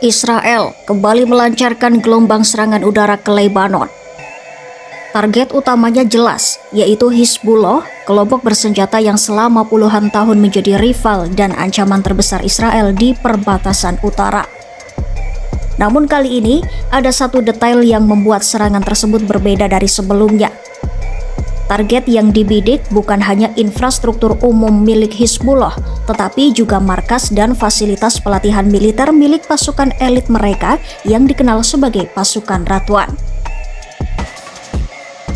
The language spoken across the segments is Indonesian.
Israel kembali melancarkan gelombang serangan udara ke Lebanon. Target utamanya jelas, yaitu Hizbullah, kelompok bersenjata yang selama puluhan tahun menjadi rival dan ancaman terbesar Israel di perbatasan utara. Namun kali ini, ada satu detail yang membuat serangan tersebut berbeda dari sebelumnya. Target yang dibidik bukan hanya infrastruktur umum milik Hizbullah, tetapi juga markas dan fasilitas pelatihan militer milik pasukan elit mereka yang dikenal sebagai pasukan Ratuan.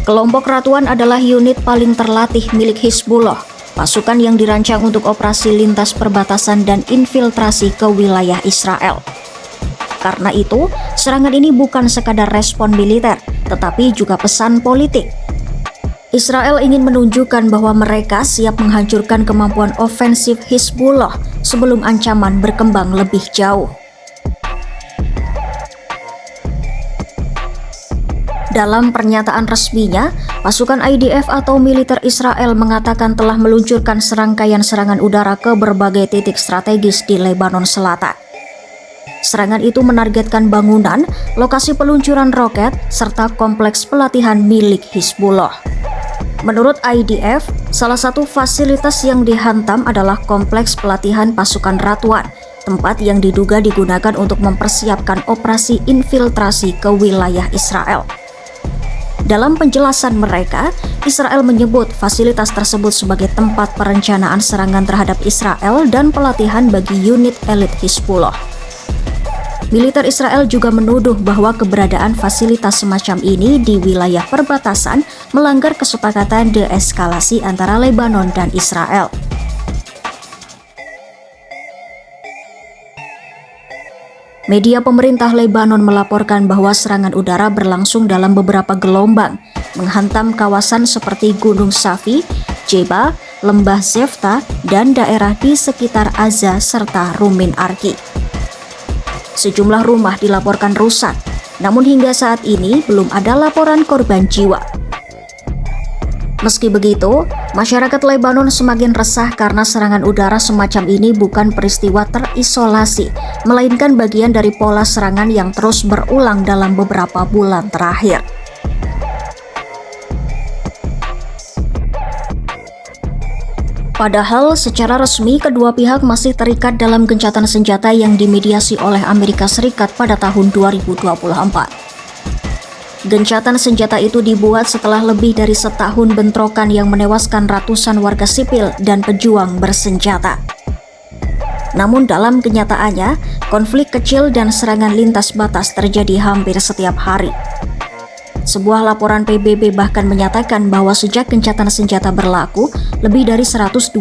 Kelompok Ratuan adalah unit paling terlatih milik Hizbullah, pasukan yang dirancang untuk operasi lintas perbatasan dan infiltrasi ke wilayah Israel. Karena itu, serangan ini bukan sekadar respon militer, tetapi juga pesan politik. Israel ingin menunjukkan bahwa mereka siap menghancurkan kemampuan ofensif Hizbullah sebelum ancaman berkembang lebih jauh. Dalam pernyataan resminya, pasukan IDF atau militer Israel mengatakan telah meluncurkan serangkaian serangan udara ke berbagai titik strategis di Lebanon Selatan. Serangan itu menargetkan bangunan, lokasi peluncuran roket, serta kompleks pelatihan milik Hizbullah. Menurut IDF, salah satu fasilitas yang dihantam adalah kompleks pelatihan pasukan Ratuan, tempat yang diduga digunakan untuk mempersiapkan operasi infiltrasi ke wilayah Israel. Dalam penjelasan mereka, Israel menyebut fasilitas tersebut sebagai tempat perencanaan serangan terhadap Israel dan pelatihan bagi unit elit Hizbullah. Militer Israel juga menuduh bahwa keberadaan fasilitas semacam ini di wilayah perbatasan melanggar kesepakatan deeskalasi antara Lebanon dan Israel. Media pemerintah Lebanon melaporkan bahwa serangan udara berlangsung dalam beberapa gelombang, menghantam kawasan seperti Gunung Safi, Jeba, Lembah Zefta, dan daerah di sekitar Aza serta Rumin Arki. Sejumlah rumah dilaporkan rusak, namun hingga saat ini belum ada laporan korban jiwa. Meski begitu, masyarakat Lebanon semakin resah karena serangan udara semacam ini bukan peristiwa terisolasi, melainkan bagian dari pola serangan yang terus berulang dalam beberapa bulan terakhir. Padahal secara resmi kedua pihak masih terikat dalam gencatan senjata yang dimediasi oleh Amerika Serikat pada tahun 2024. Gencatan senjata itu dibuat setelah lebih dari setahun bentrokan yang menewaskan ratusan warga sipil dan pejuang bersenjata. Namun dalam kenyataannya, konflik kecil dan serangan lintas batas terjadi hampir setiap hari. Sebuah laporan PBB bahkan menyatakan bahwa sejak gencatan senjata berlaku, lebih dari 127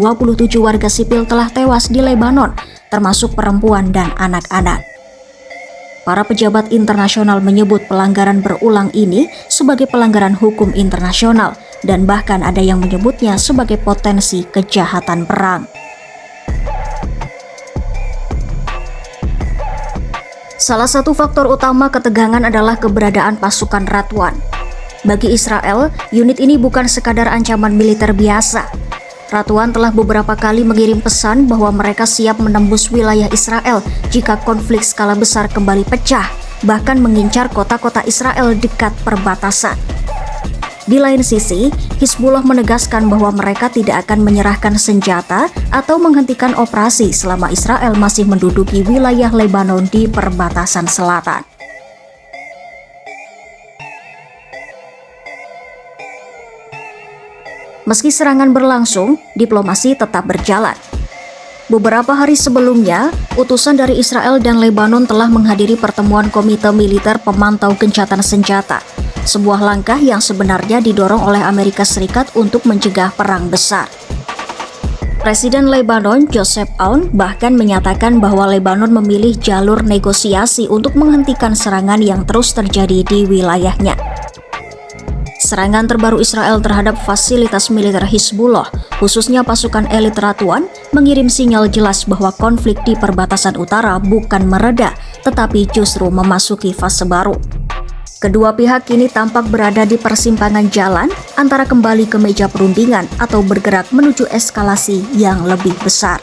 warga sipil telah tewas di Lebanon, termasuk perempuan dan anak-anak. Para pejabat internasional menyebut pelanggaran berulang ini sebagai pelanggaran hukum internasional, dan bahkan ada yang menyebutnya sebagai potensi kejahatan perang. Salah satu faktor utama ketegangan adalah keberadaan pasukan Ratuan. Bagi Israel, unit ini bukan sekadar ancaman militer biasa. Ratuan telah beberapa kali mengirim pesan bahwa mereka siap menembus wilayah Israel jika konflik skala besar kembali pecah, bahkan mengincar kota-kota Israel dekat perbatasan. Di lain sisi, Hizbullah menegaskan bahwa mereka tidak akan menyerahkan senjata atau menghentikan operasi selama Israel masih menduduki wilayah Lebanon di perbatasan selatan. Meski serangan berlangsung, diplomasi tetap berjalan. Beberapa hari sebelumnya, utusan dari Israel dan Lebanon telah menghadiri pertemuan Komite Militer Pemantau Gencatan Senjata, sebuah langkah yang sebenarnya didorong oleh Amerika Serikat untuk mencegah perang besar. Presiden Lebanon, Joseph Aoun, bahkan menyatakan bahwa Lebanon memilih jalur negosiasi untuk menghentikan serangan yang terus terjadi di wilayahnya. Serangan terbaru Israel terhadap fasilitas militer Hizbullah, khususnya pasukan elit Ratuan, mengirim sinyal jelas bahwa konflik di perbatasan utara bukan mereda, tetapi justru memasuki fase baru. Kedua pihak kini tampak berada di persimpangan jalan antara kembali ke meja perundingan atau bergerak menuju eskalasi yang lebih besar.